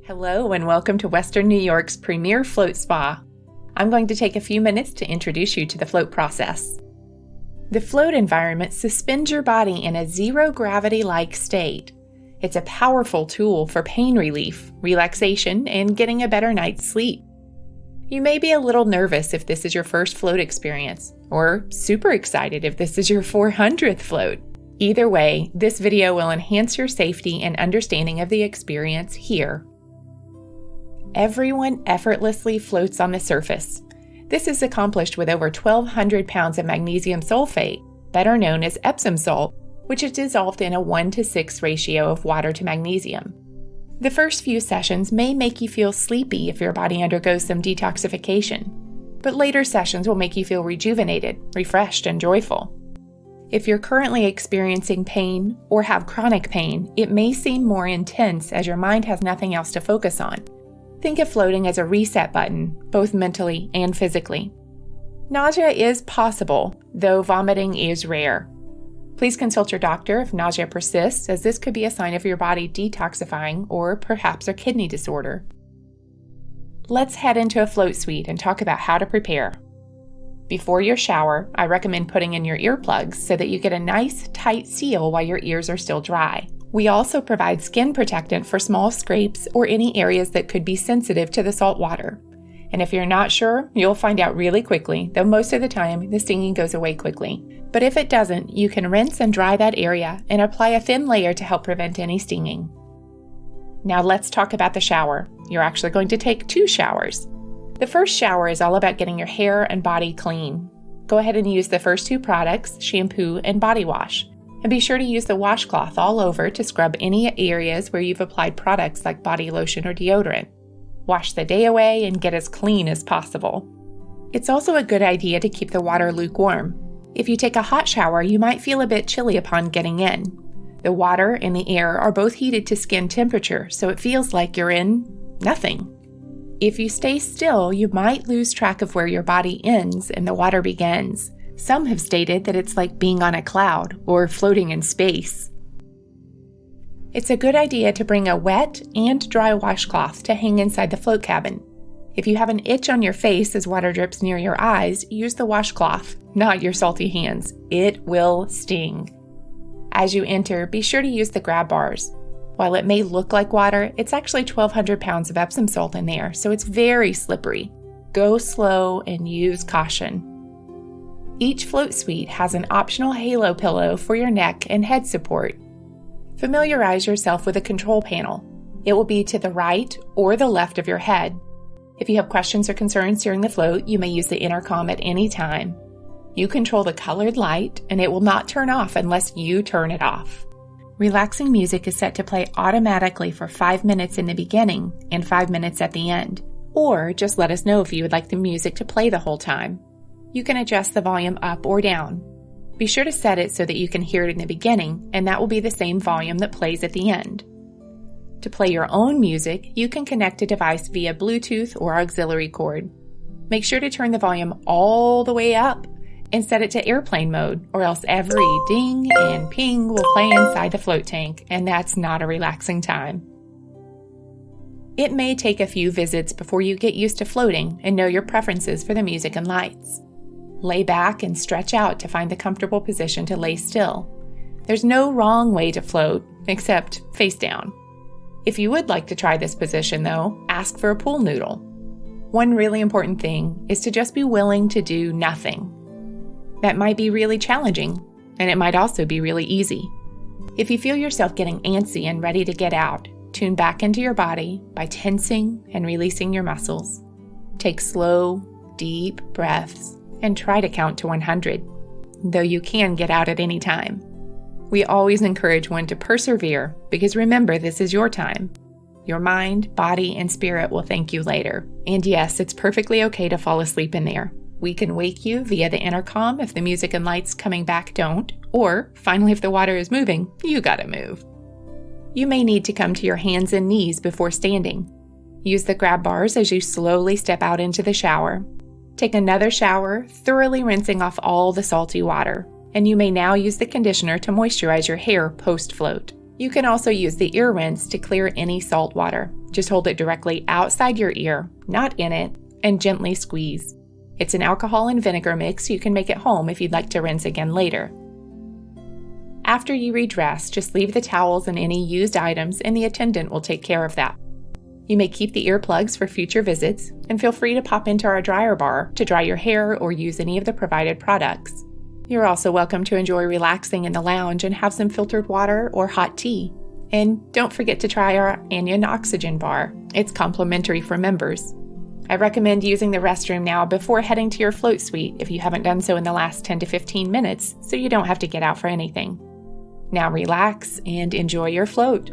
Hello and welcome to Western New York's premier float spa. I'm going to take a few minutes to introduce you to the float process. The float environment suspends your body in a zero-gravity-like state. It's a powerful tool for pain relief, relaxation, and getting a better night's sleep. You may be a little nervous if this is your first float experience, or super excited if this is your 400th float. Either way, this video will enhance your safety and understanding of the experience here. Everyone effortlessly floats on the surface. This is accomplished with over 1,200 pounds of magnesium sulfate, better known as Epsom salt, which is dissolved in a 1:6 ratio of water to magnesium. The first few sessions may make you feel sleepy if your body undergoes some detoxification, but later sessions will make you feel rejuvenated, refreshed, and joyful. If you're currently experiencing pain or have chronic pain, it may seem more intense as your mind has nothing else to focus on. Think of floating as a reset button, both mentally and physically. Nausea is possible, though vomiting is rare. Please consult your doctor if nausea persists, as this could be a sign of your body detoxifying or perhaps a kidney disorder. Let's head into a float suite and talk about how to prepare. Before your shower, I recommend putting in your earplugs so that you get a nice, tight seal while your ears are still dry. We also provide skin protectant for small scrapes or any areas that could be sensitive to the salt water. And if you're not sure, you'll find out really quickly, though most of the time the stinging goes away quickly. But if it doesn't, you can rinse and dry that area and apply a thin layer to help prevent any stinging. Now let's talk about the shower. You're actually going to take 2 showers. The first shower is all about getting your hair and body clean. Go ahead and use the first 2 products, shampoo and body wash. And be sure to use the washcloth all over to scrub any areas where you've applied products like body lotion or deodorant. Wash the day away and get as clean as possible. It's also a good idea to keep the water lukewarm. If you take a hot shower, you might feel a bit chilly upon getting in. The water and the air are both heated to skin temperature, so it feels like you're in nothing. If you stay still, you might lose track of where your body ends and the water begins. Some have stated that it's like being on a cloud or floating in space. It's a good idea to bring a wet and dry washcloth to hang inside the float cabin. If you have an itch on your face as water drips near your eyes, use the washcloth, not your salty hands. It will sting. As you enter, be sure to use the grab bars. While it may look like water, it's actually 1,200 pounds of Epsom salt in there, so it's very slippery. Go slow and use caution. Each float suite has an optional halo pillow for your neck and head support. Familiarize yourself with a control panel. It will be to the right or the left of your head. If you have questions or concerns during the float, you may use the intercom at any time. You control the colored light, and it will not turn off unless you turn it off. Relaxing music is set to play automatically for 5 minutes in the beginning and 5 minutes at the end. Or just let us know if you would like the music to play the whole time. You can adjust the volume up or down. Be sure to set it so that you can hear it in the beginning, and that will be the same volume that plays at the end. To play your own music, you can connect a device via Bluetooth or auxiliary cord. Make sure to turn the volume all the way up and set it to airplane mode, or else every ding and ping will play inside the float tank, and that's not a relaxing time. It may take a few visits before you get used to floating and know your preferences for the music and lights. Lay back and stretch out to find the comfortable position to lay still. There's no wrong way to float, except face down. If you would like to try this position, though, ask for a pool noodle. One really important thing is to just be willing to do nothing. That might be really challenging, and it might also be really easy. If you feel yourself getting antsy and ready to get out, tune back into your body by tensing and releasing your muscles. Take slow, deep breaths and try to count to 100, though you can get out at any time. We always encourage one to persevere because remember, this is your time. Your mind, body, and spirit will thank you later. And yes, it's perfectly okay to fall asleep in there. We can wake you via the intercom if the music and lights coming back don't, or finally if the water is moving, you gotta move. You may need to come to your hands and knees before standing. Use the grab bars as you slowly step out into the shower. Take another shower, thoroughly rinsing off all the salty water, and you may now use the conditioner to moisturize your hair post-float. You can also use the ear rinse to clear any salt water. Just hold it directly outside your ear, not in it, and gently squeeze. It's an alcohol and vinegar mix you can make at home if you'd like to rinse again later. After you redress, just leave the towels and any used items, and the attendant will take care of that. You may keep the earplugs for future visits, and feel free to pop into our dryer bar to dry your hair or use any of the provided products. You're also welcome to enjoy relaxing in the lounge and have some filtered water or hot tea. And don't forget to try our Anion Oxygen Bar. It's complimentary for members. I recommend using the restroom now before heading to your float suite if you haven't done so in the last 10 to 15 minutes, so you don't have to get out for anything. Now relax and enjoy your float.